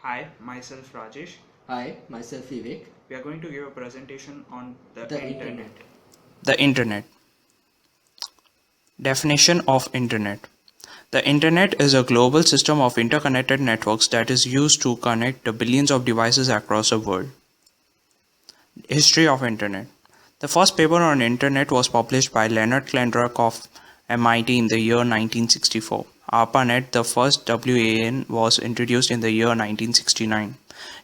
Hi, myself Rajesh. Hi, myself Vivek. We are going to give a presentation on the The internet. internet. The Internet. Definition of Internet. The Internet is a global system of interconnected networks that is used to connect the billions of devices across the world. History of Internet. The first paper on Internet was published by Leonard Kleinrock of MIT in the year 1964. ARPANET, the first WAN, was introduced in the year 1969.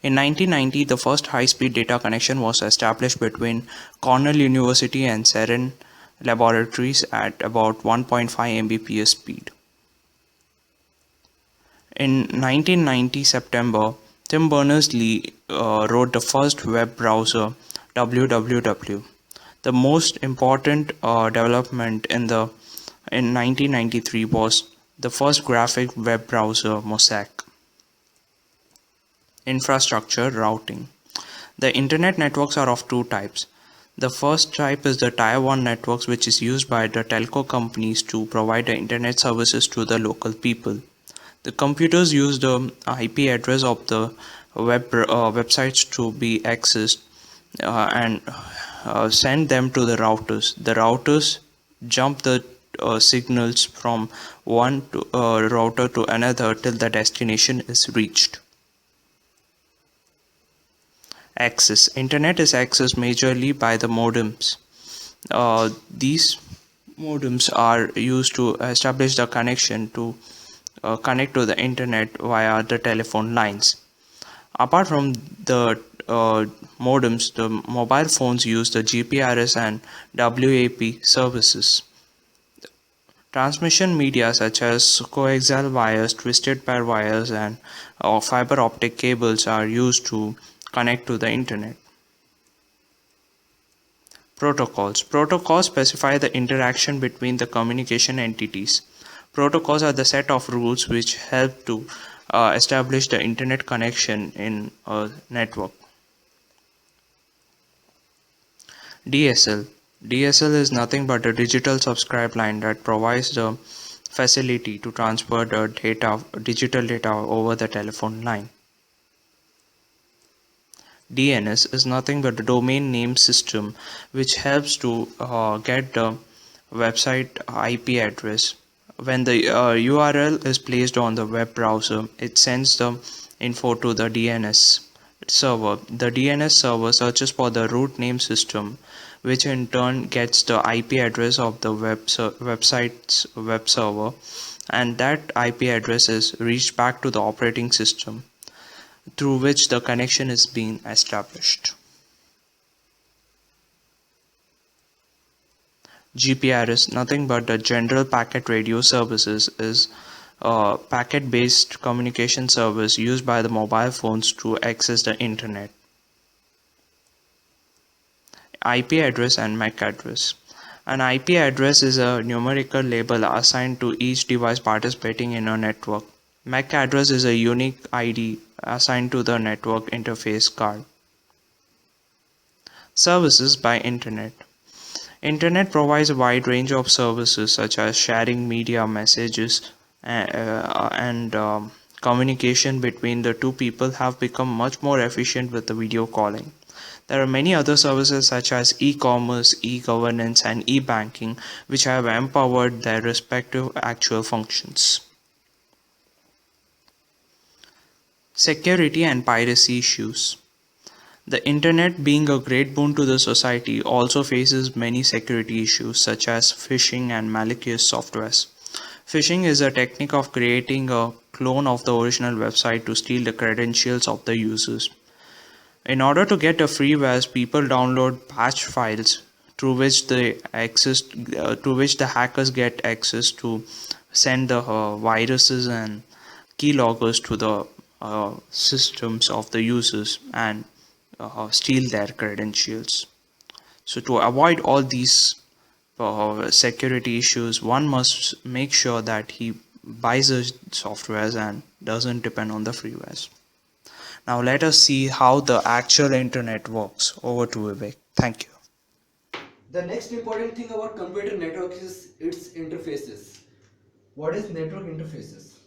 In 1990, the first high-speed data connection was established between Cornell University and CERN laboratories at about 1.5 Mbps speed. In 1990 September, Tim Berners-Lee wrote the first web browser, www. The most important development in 1993 was the first graphic web browser, Mosaic. Infrastructure routing. The internet networks are of two types. The first type is the Tier 1 networks, which is used by the telco companies to provide the internet services to the local people. The computers use the IP address of the websites to be accessed and send them to the routers. The routers jump the signals from one router to another till the destination is reached. Access. Internet is accessed majorly by the modems. These modems are used to establish the connection to connect to the internet via the telephone lines. Apart from the modems, the mobile phones use the GPRS and WAP services. Transmission media such as coaxial wires, twisted pair wires, and fiber optic cables are used to connect to the internet. Protocols. Protocols specify the interaction between the communication entities. Protocols are the set of rules which help to establish the internet connection in a network. DSL. DSL is nothing but a digital subscribe line that provides the facility to transfer the digital data over the telephone line. DNS is nothing but the domain name system which helps to get the website IP address. When the URL is placed on the web browser, it sends the info to the DNS server. The DNS server searches for the root name system, which in turn gets the IP address of the website's web server, and that IP address is reached back to the operating system through which the connection is being established. GPRS, nothing but the General Packet Radio Services, is a packet-based communication service used by the mobile phones to access the internet. IP address and MAC address. An IP address is a numerical label assigned to each device participating in a network. MAC address is a unique ID assigned to the network interface card. Services by Internet. Internet provides a wide range of services such as sharing media, messages, and communication between the two people have become much more efficient with the video calling. There are many other services such as e-commerce, e-governance, and e-banking which have empowered their respective actual functions. Security and piracy issues. The internet, being a great boon to the society, also faces many security issues such as phishing and malicious softwares. Phishing is a technique of creating a clone of the original website to steal the credentials of the users. In order to get a freewares, people download patch files through which the hackers get access to send the viruses and keyloggers to the systems of the users and steal their credentials. So to avoid all these security issues, one must make sure that he buys the softwares and doesn't depend on the freewares. Now let us see how the actual internet works. Over to Vivek. Thank you. The next important thing about computer network is its interfaces. What is network interfaces?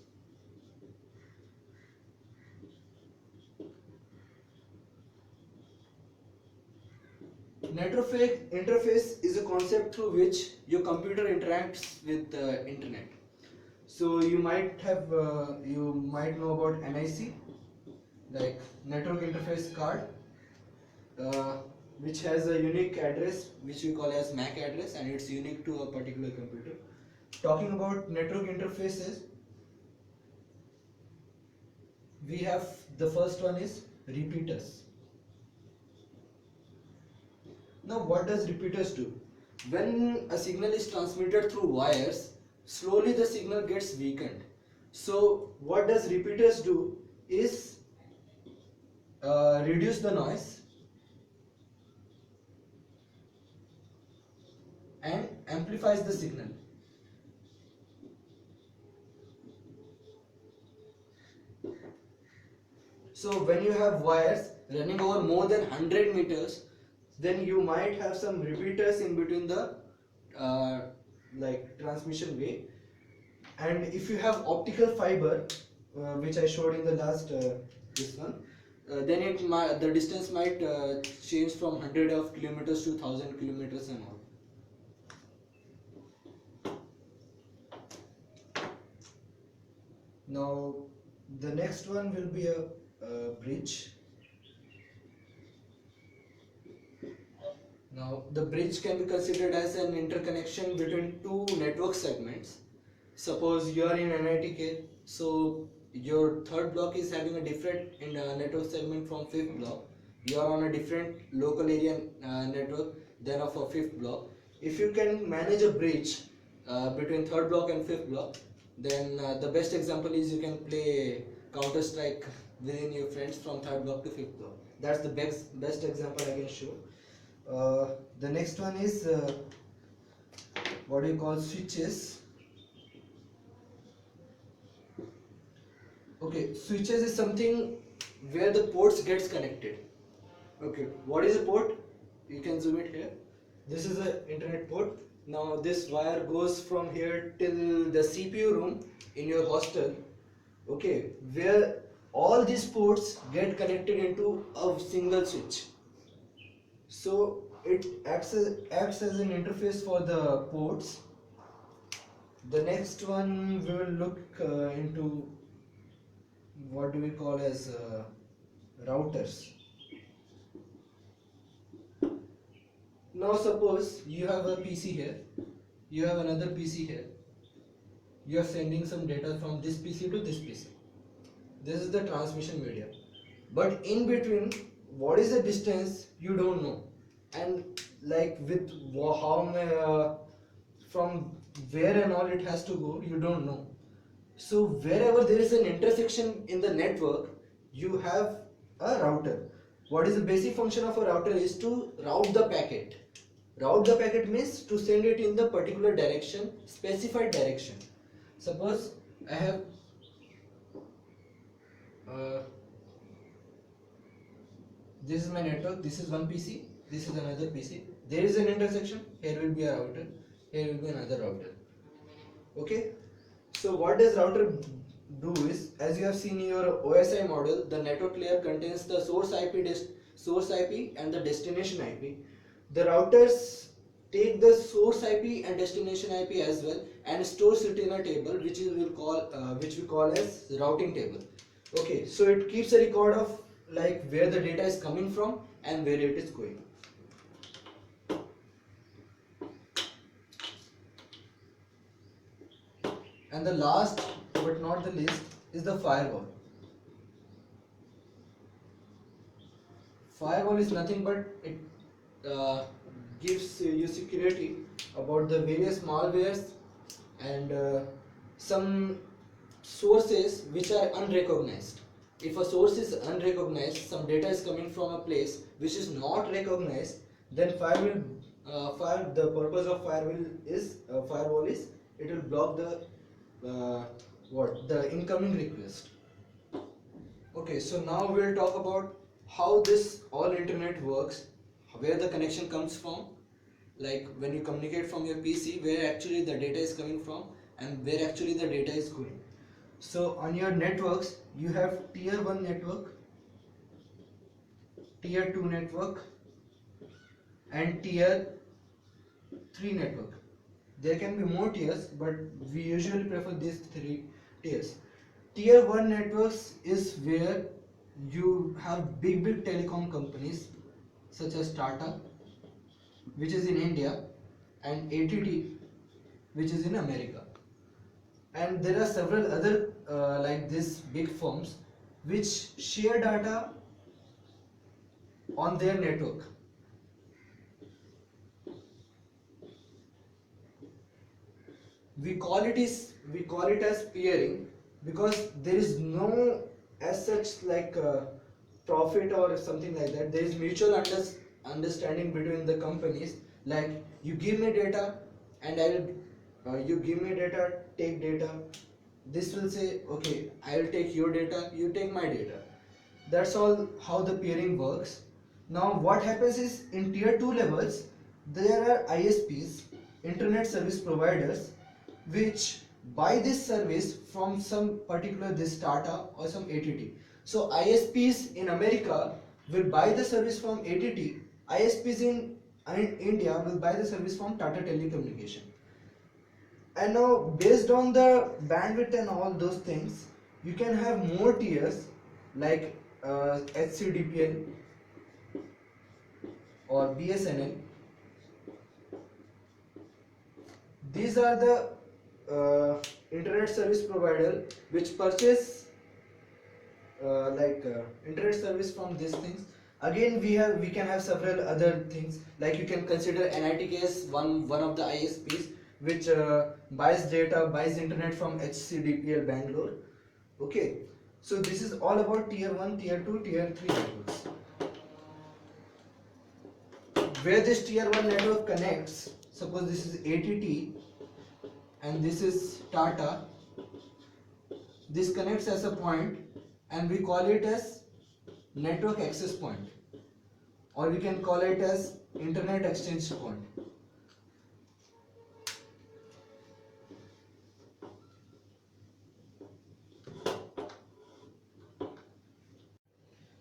Network interface is a concept through which your computer interacts with the internet. So you might know about NIC, like network interface card, uh, which has a unique address which we call as MAC address, and it's unique to a particular computer. Talking about network interfaces, we have the first one is repeaters. Now what does repeaters do? When a signal is transmitted through wires, slowly the signal gets weakened. So what does repeaters do is reduce the noise and amplifies the signal. So when you have wires running over more than 100 meters, then you might have some repeaters in between the like transmission way. And if you have optical fiber, which I showed in the last this one, then the distance might change from 100 of kilometers to 1000 kilometers and all. Now the next one will be a bridge. Now the bridge can be considered as an interconnection between two network segments. Suppose you are in NITK, so your third block is having a different network segment from fifth block. You are on a different local area network than of a fifth block. If you can manage a bridge between third block and fifth block, then the best example is you can play Counter-Strike within your friends from third block to fifth block. That's the best example I can show. The next one is what do you call switches. Okay, switches is something where the ports gets connected. Okay, what is a port? You can zoom it here. This is an internet port. Now this wire goes from here till the CPU room in your hostel. Okay, where all these ports get connected into a single switch. So it acts as an interface for the ports. The next one we will look into what do we call as routers. Now suppose you have a PC here, you have another PC here, you are sending some data from this PC to this PC. This is the transmission media, but in between what is the distance you don't know, and like with how from where and all it has to go you don't know. So wherever there is an intersection in the network, you have a router. What is the basic function of a router is to route the packet. Route the packet means to send it in the particular direction, specified direction. Suppose I have this is my network, this is one PC, this is another PC. There is an intersection, here will be a router, here will be another router. Okay? So what does router do is, as you have seen in your OSI model, the network layer contains the source IP and the destination IP. The routers take the source IP and destination IP as well and stores it in a table which we call as routing table. Okay, so it keeps a record of like where the data is coming from and where it is going. And the last but not the least is the firewall. Firewall is nothing but it gives you security about the various malwares and some sources which are unrecognized. If a source is unrecognized, some data is coming from a place which is not recognized, then the purpose of firewall is it will block the incoming request. Okay, so now we'll talk about how this all internet works, where the connection comes from, like when you communicate from your PC, where actually the data is coming from and where actually the data is going. So on your networks you have tier 1 network, tier 2 network and tier 3 network. There can be more tiers, but we usually prefer these 3 tiers. Tier 1 networks is where you have big telecom companies such as Tata, which is in India, and ATT, which is in America. And there are several other like this big firms which share data on their network. We call it as peering because there is no as such like profit or something like that. There is mutual understanding between the companies, like you give me data and you give me data, take data. This will say, okay, I'll take your data, you take my data. That's all how the peering works. Now what happens is in tier 2 levels there are ISPs, internet service providers, which buy this service from some particular this Tata or some ATT. So ISPs in America will buy the service from ATT. ISPs in India will buy the service from Tata Telecommunication. And now based on the bandwidth and all those things, you can have more tiers like HCDPL or BSNL. These are the internet service provider which purchase internet service from these things. Again, we can have several other things, like you can consider NITK one of the ISPs which buys data, buys internet from HCDPL Bangalore. Okay, so this is all about tier 1, tier 2, tier 3 networks. Where this tier 1 network connects, suppose this is ATT and this is Tata, this connects as a point and we call it as network access point, or we can call it as internet exchange point.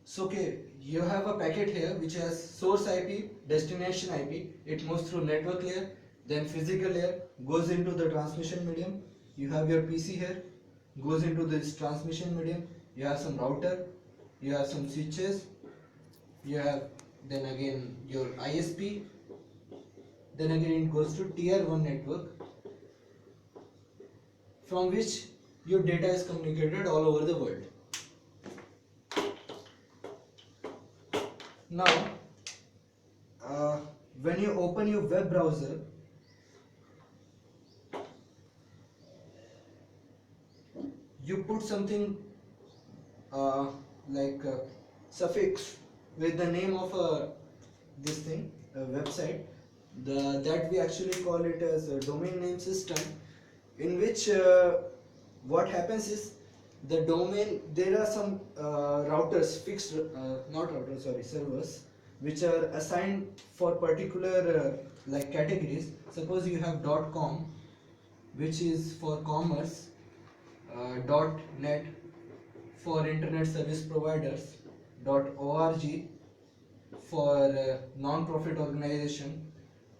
So okay, you have a packet here which has source IP, destination IP. It moves through network layer, then physical layer, goes into the transmission medium. You have your PC here, goes into this transmission medium. You have some router, you have some switches, you have then again your ISP, then again it goes to tier 1 network, from which your data is communicated all over the world. Now when you open your web browser, you put something suffix with the name of this thing, a website, that we actually call it as a domain name system, in which what happens is the domain, there are some routers, fixed not routers, sorry, servers, which are assigned for particular like categories. Suppose you have .com, which is for commerce, .net for internet service providers, .org for non-profit organization,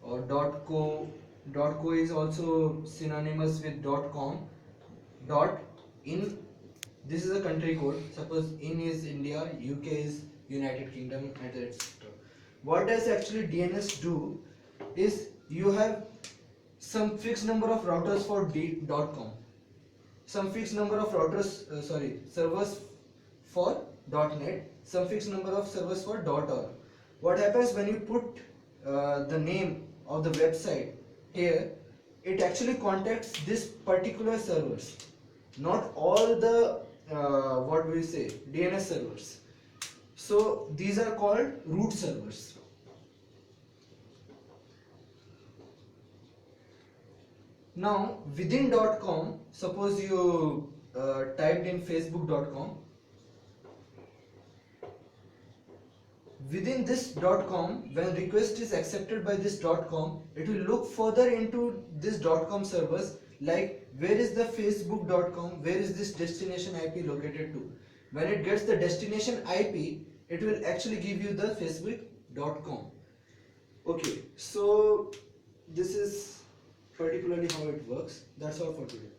or .co. .co is also synonymous with .com. .in, this is a country code. Suppose in is India, UK is United Kingdom, etc. What does actually DNS do is you have some fixed number of routers for .com, some fixed number of servers for .net, some fixed number of servers for .org. What happens when you put the name of the website here, it actually contacts this particular servers, not all the what we say DNS servers. So these are called root servers. Now within .com, suppose you typed in facebook.com, within this .com, when request is accepted by this .com, it will look further into this .com servers, like where is the facebook.com, where is this destination IP located to. When it gets the destination IP, it will actually give you the facebook.com. Okay, so this is particularly how it works. That's all for today.